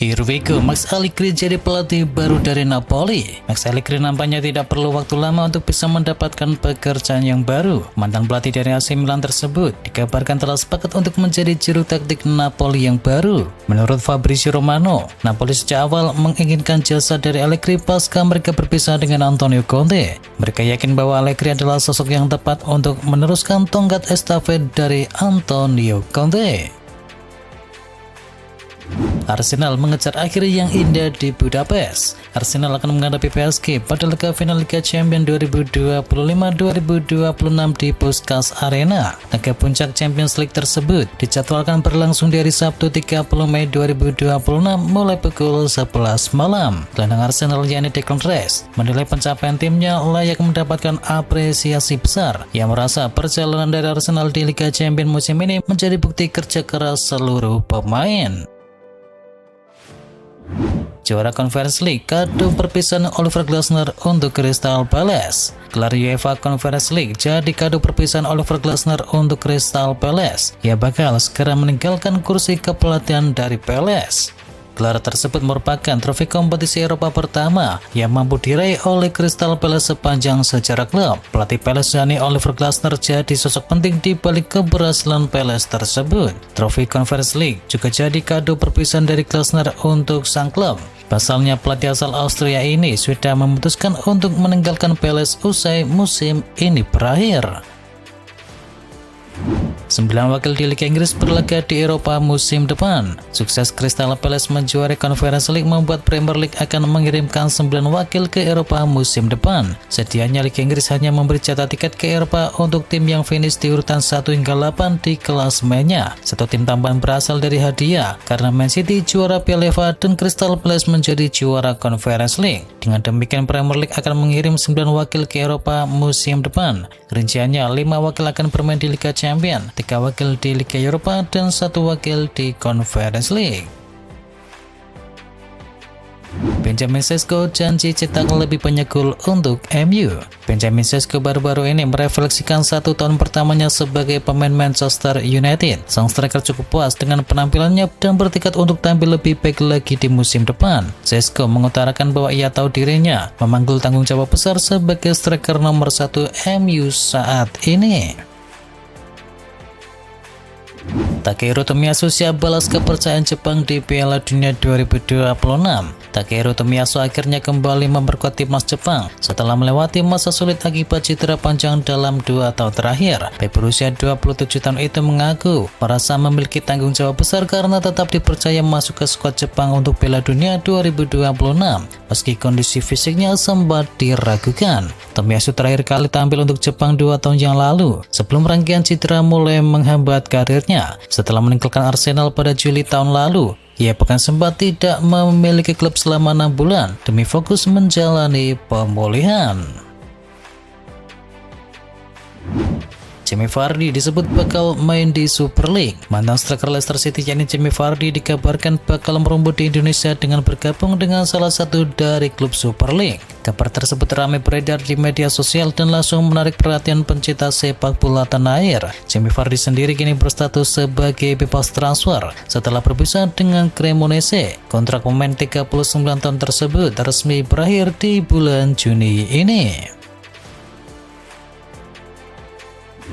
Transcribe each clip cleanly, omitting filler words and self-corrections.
Here we go, Max Allegri jadi pelatih baru dari Napoli. Max Allegri nampaknya tidak perlu waktu lama untuk bisa mendapatkan pekerjaan yang baru. Mantan pelatih dari AC Milan tersebut dikabarkan telah sepakat untuk menjadi juru taktik Napoli yang baru. Menurut Fabrizio Romano, Napoli sejak awal menginginkan jasa dari Allegri pasca mereka berpisah dengan Antonio Conte. Mereka yakin bahwa Allegri adalah sosok yang tepat untuk meneruskan tongkat estafet dari Antonio Conte. Arsenal mengejar akhir yang indah di Budapest. Arsenal akan menghadapi PSG pada laga final Liga Champions 2025-2026 di Puskás Arena. Laga puncak Champions League tersebut dijadwalkan berlangsung dari Sabtu 30 Mei 2026 mulai pukul 11 malam. Gelandang Arsenal yakni Declan Rice menilai pencapaian timnya layak mendapatkan apresiasi besar. Ia merasa perjalanan dari Arsenal di Liga Champions musim ini menjadi bukti kerja keras seluruh pemain. Juara Conference League, kado perpisahan Oliver Glasner untuk Crystal Palace. Gelar UEFA Conference League jadi kado perpisahan Oliver Glasner untuk Crystal Palace. Ia bakal segera meninggalkan kursi kepelatihan dari Palace. Gelar tersebut merupakan trofi kompetisi Eropa pertama yang mampu diraih oleh Crystal Palace sepanjang sejarah klub. Pelatih Palace yakni Oliver Glasner jadi sosok penting di balik keberhasilan Palace tersebut. Trofi Conference League juga jadi kado perpisahan dari Glasner untuk sang klub. Pasalnya pelatih asal Austria ini sudah memutuskan untuk meninggalkan Palace usai musim ini berakhir. 9 wakil di Liga Inggris berlaga di Eropa musim depan. Sukses Crystal Palace menjuarai Conference League membuat Premier League akan mengirimkan 9 wakil ke Eropa musim depan. Sedianya Liga Inggris hanya memberi jatah tiket ke Eropa untuk tim yang finish di urutan 1 hingga 8 di klasemennya. Satu tim tambahan berasal dari hadiah karena Man City juara Piala FA dan Crystal Palace menjadi juara Conference League. Dengan demikian Premier League akan mengirim 9 wakil ke Eropa musim depan. Rinciannya 5 wakil akan bermain di Liga Champions, 3 wakil di Liga Eropa, dan 1 wakil di Conference League. Benjamin Sesko janji cetak lebih banyak gol untuk MU. Benjamin Sesko baru-baru ini merefleksikan 1 tahun pertamanya sebagai pemain Manchester United. Sang striker cukup puas dengan penampilannya dan bertekad untuk tampil lebih baik lagi di musim depan. Sesko mengutarakan bahwa ia tahu dirinya memanggul tanggung jawab besar sebagai striker nomor 1 MU saat ini. Takehiro Tomiyasu siap balas kepercayaan Jepang di Piala Dunia 2026. Takehiro Tomiyasu akhirnya kembali memperkuat timnas Jepang setelah melewati masa sulit akibat cedera panjang dalam 2 tahun terakhir. Bek berusia 27 tahun itu mengaku merasa memiliki tanggung jawab besar karena tetap dipercaya masuk ke skuad Jepang untuk Piala Dunia 2026 meski kondisi fisiknya sempat diragukan. Tomiyasu terakhir kali tampil untuk Jepang 2 tahun yang lalu sebelum rangkaian cedera mulai menghambat karirnya. Setelah meninggalkan Arsenal pada Juli tahun lalu, ia bahkan sempat tidak memiliki klub selama 6 bulan demi fokus menjalani pemulihan. Jamie Vardy disebut bakal main di Super League. Mantan striker Leicester City yakni Jamie Vardy dikabarkan bakal merumbut di Indonesia dengan bergabung dengan salah satu dari klub Super League. Kabar tersebut ramai beredar di media sosial dan langsung menarik perhatian pencinta sepak bola tanah air. Jamie Vardy sendiri kini berstatus sebagai bebas transfer setelah berpisah dengan Cremonese. Kontrak pemain 39 tahun tersebut resmi berakhir di bulan Juni ini.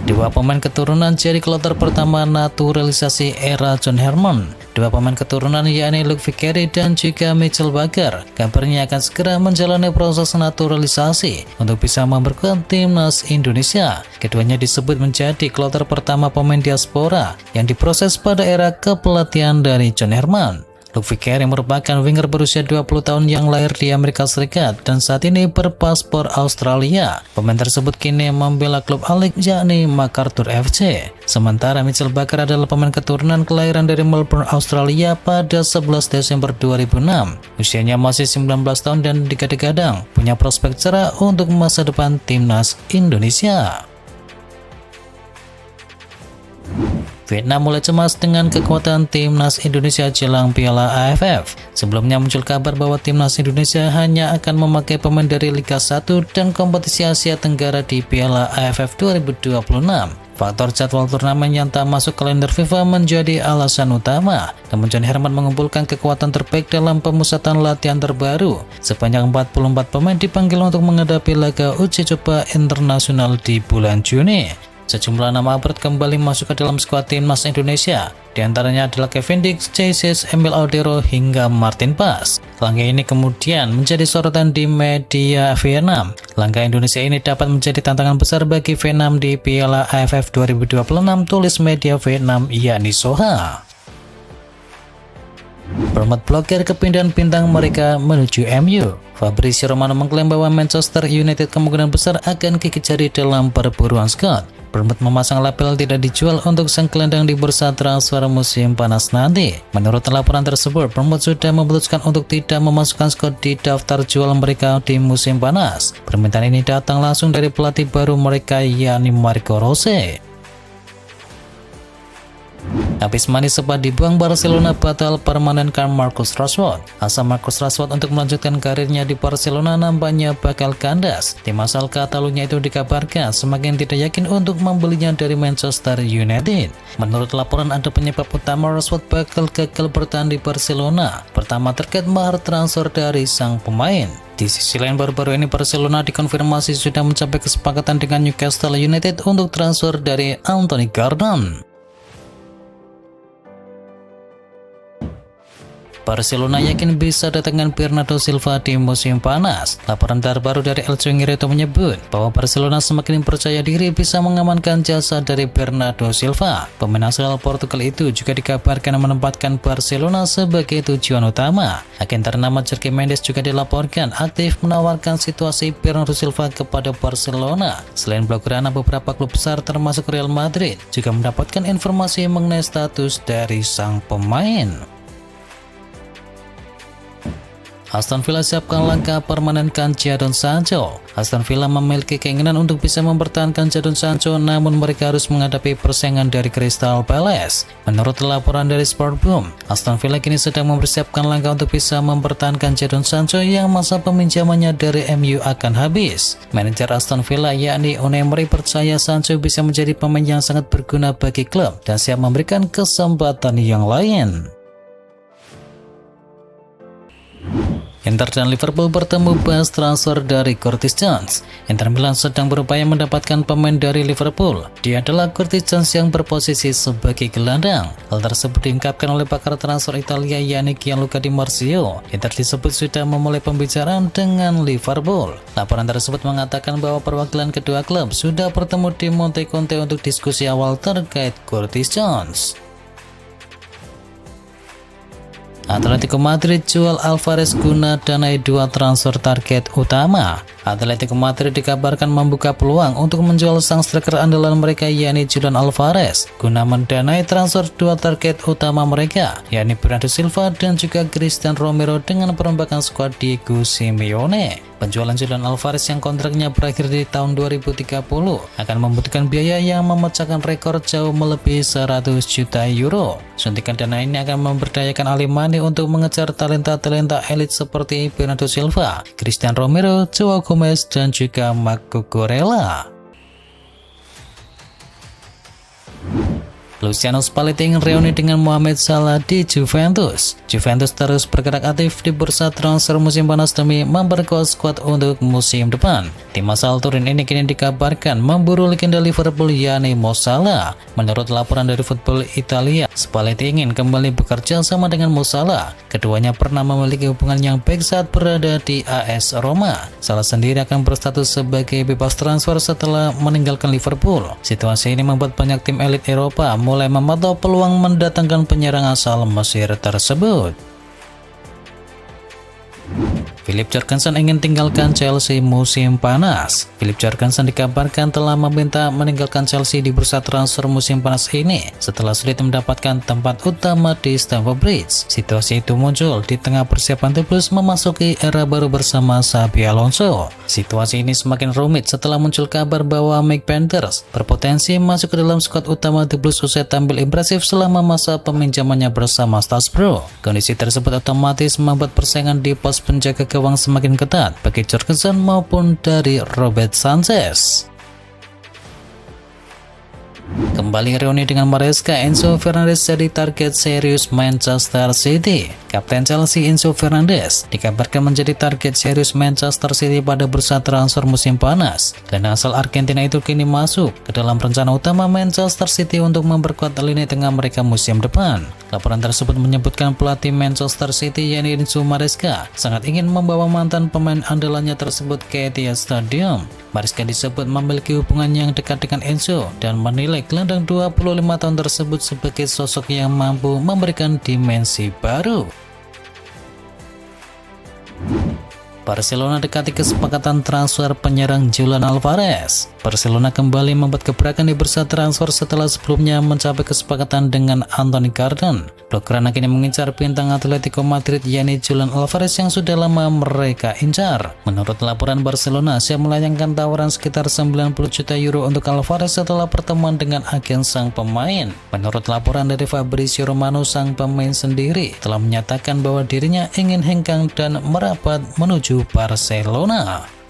2 pemain keturunan jadi kloter pertama naturalisasi era John Herman. 2 pemain keturunan yakni Luke Vicario dan juga Mitchell Baker kabarnya akan segera menjalani proses naturalisasi untuk bisa memperkuat timnas Indonesia. Keduanya disebut menjadi kloter pertama pemain diaspora yang diproses pada era kepelatihan dari John Herman. Luke Vicario merupakan winger berusia 20 tahun yang lahir di Amerika Serikat dan saat ini berpaspor Australia. Pemain tersebut kini membela klub A-League yakni MacArthur FC. Sementara Mitchell Baker adalah pemain keturunan kelahiran dari Melbourne, Australia pada 11 Desember 2006. Usianya masih 19 tahun dan digadang-gadang punya prospek cerah untuk masa depan timnas Indonesia. Vietnam mulai cemas dengan kekuatan timnas Indonesia jelang Piala AFF. Sebelumnya muncul kabar bahwa timnas Indonesia hanya akan memakai pemain dari Liga 1 dan kompetisi Asia Tenggara di Piala AFF 2026. faktor jadwal turnamen yang tak masuk kalender FIFA menjadi alasan utama. Namun John Herman mengumpulkan kekuatan terbaik dalam pemusatan latihan terbaru. Sebanyak 44 pemain dipanggil untuk menghadapi laga uji coba internasional di bulan Juni. Sejumlah nama abad kembali masuk ke dalam skuad timnas Indonesia. Di antaranya adalah Kevin Dix, Jesus, Emil Audero, hingga Martin Paes. Langkah ini kemudian menjadi sorotan di media Vietnam. Langkah Indonesia ini dapat menjadi tantangan besar bagi Vietnam di Piala AFF 2026, tulis media Vietnam yakni Soha. Permat blokir kepindahan bintang mereka menuju MU. Fabrizio Romano mengklaim bahwa Manchester United kemungkinan besar akan gigit jari dalam perburuan Scott. Bournemouth memasang label tidak dijual untuk sang gelandang di bursa transfer musim panas nanti. Menurut laporan tersebut, Bournemouth sudah memutuskan untuk tidak memasukkan Scott di daftar jual mereka di musim panas. Permintaan ini datang langsung dari pelatih baru mereka yakni Marco Rose. Habis manis sempat dibuang, Barcelona batal permanenkan Marcus Rashford. Asa Marcus Rashford untuk melanjutkan karirnya di Barcelona nampaknya bakal kandas. Tim asal Catalunya itu dikabarkan semakin tidak yakin untuk membelinya dari Manchester United. Menurut laporan, ada penyebab utama Rashford bakal gagal bertahan di Barcelona. Pertama, terkait mahar transfer dari sang pemain. Di sisi lain, baru-baru ini Barcelona dikonfirmasi sudah mencapai kesepakatan dengan Newcastle United untuk transfer dari Anthony Gordon. Barcelona yakin bisa datangkan Bernardo Silva di musim panas. Laporan terbaru dari El Chingirito menyebut bahwa Barcelona semakin percaya diri bisa mengamankan jasa dari Bernardo Silva. Pemain asal Portugal itu juga dikabarkan menempatkan Barcelona sebagai tujuan utama. Agen ternama Jorge Mendes juga dilaporkan aktif menawarkan situasi Bernardo Silva kepada Barcelona. Selain Blaugrana, beberapa klub besar termasuk Real Madrid juga mendapatkan informasi mengenai status dari sang pemain. Aston Villa siapkan langkah permanenkan Jadon Sancho. Aston Villa memiliki keinginan untuk bisa mempertahankan Jadon Sancho, namun mereka harus menghadapi persaingan dari Crystal Palace. Menurut laporan dari Sportboom, Aston Villa kini sedang mempersiapkan langkah untuk bisa mempertahankan Jadon Sancho yang masa peminjamannya dari MU akan habis. Manajer Aston Villa yakni Unai Emery percaya Sancho bisa menjadi pemain yang sangat berguna bagi klub dan siap memberikan kesempatan yang lain. Inter dan Liverpool bertemu bahas transfer dari Curtis Jones. Inter Milan sedang berupaya mendapatkan pemain dari Liverpool. Dia adalah Curtis Jones yang berposisi sebagai gelandang. Hal tersebut diungkapkan oleh pakar transfer Italia yakni Gianluca Di Marzio. Inter disebut sudah memulai pembicaraan dengan Liverpool. Laporan tersebut mengatakan bahwa perwakilan kedua klub sudah bertemu di Monte Conte untuk diskusi awal terkait Curtis Jones. Atletico Madrid jual Alvarez guna danai dua transfer target utama. Atletico Madrid dikabarkan membuka peluang untuk menjual sang striker andalan mereka yakni Julian Alvarez guna mendanai transfer dua target utama mereka yakni Bernardo Silva dan juga Christian Romero dengan perombakan skuad Diego Simeone. Penjualan Julian Alvarez yang kontraknya berakhir di tahun 2030 akan membutuhkan biaya yang memecahkan rekor jauh melebihi 100 juta euro. Suntikan dana ini akan memberdayakan Alemania untuk mengejar talenta-talenta elit seperti Bernardo Silva, Christian Romero, Joao Gomez, dan juga Marco Cucurella. Luciano Spalletti ingin reuni dengan Mohamed Salah di Juventus. Juventus terus bergerak aktif di bursa transfer musim panas demi memperkuat skuad untuk musim depan. Tim asal Turin ini kini dikabarkan memburu legenda Liverpool yakni Mo Salah. Menurut laporan dari Football Italia, Spalletti ingin kembali bekerja sama dengan Mo Salah. Keduanya pernah memiliki hubungan yang baik saat berada di AS Roma. Salah sendiri akan berstatus sebagai bebas transfer setelah meninggalkan Liverpool. Situasi ini membuat banyak tim elit Eropa mulai memantau peluang mendatangkan penyerang asal Mesir tersebut. Philip Jorgensen ingin tinggalkan Chelsea musim panas. Philip Jorgensen dikabarkan telah meminta meninggalkan Chelsea di bursa transfer musim panas ini setelah sulit mendapatkan tempat utama di Stamford Bridge. Situasi itu muncul di tengah persiapan The Blues memasuki era baru bersama Xabi Alonso. Situasi ini semakin rumit setelah muncul kabar bahwa Mike Panthers berpotensi masuk ke dalam skuad utama The Blues usai tampil impresif selama masa peminjamannya bersama Strasbourg. Kondisi tersebut otomatis membuat persaingan di pos penjaga gawang semakin ketat bagi Jorgensen maupun dari Robert Sanchez. Kembali reuni dengan Maresca, Enzo Fernandez jadi target serius Manchester City. Kapten Chelsea Enzo Fernandez dikabarkan menjadi target serius Manchester City pada bursa transfer musim panas. Gelandang asal Argentina itu kini masuk ke dalam rencana utama Manchester City untuk memperkuat lini tengah mereka musim depan. Laporan tersebut menyebutkan pelatih Manchester City yakni Enzo Maresca sangat ingin membawa mantan pemain andalannya tersebut ke Etihad Stadium. Maresca disebut memiliki hubungan yang dekat dengan Enzo dan menilai gelandang 25 tahun tersebut sebagai sosok yang mampu memberikan dimensi baru. Barcelona dekati kesepakatan transfer penyerang Julian Alvarez. Barcelona kembali membuat gebrakan di bursa transfer setelah sebelumnya mencapai kesepakatan dengan Anthony Gordon. Blaugrana kini mengincar bintang Atletico Madrid yakni Julian Alvarez yang sudah lama mereka incar. Menurut laporan, Barcelona siap melayangkan tawaran sekitar 90 juta euro untuk Alvarez setelah pertemuan dengan agen sang pemain. Menurut laporan dari Fabrizio Romano, sang pemain sendiri telah menyatakan bahwa dirinya ingin hengkang dan merapat menuju Barcelona.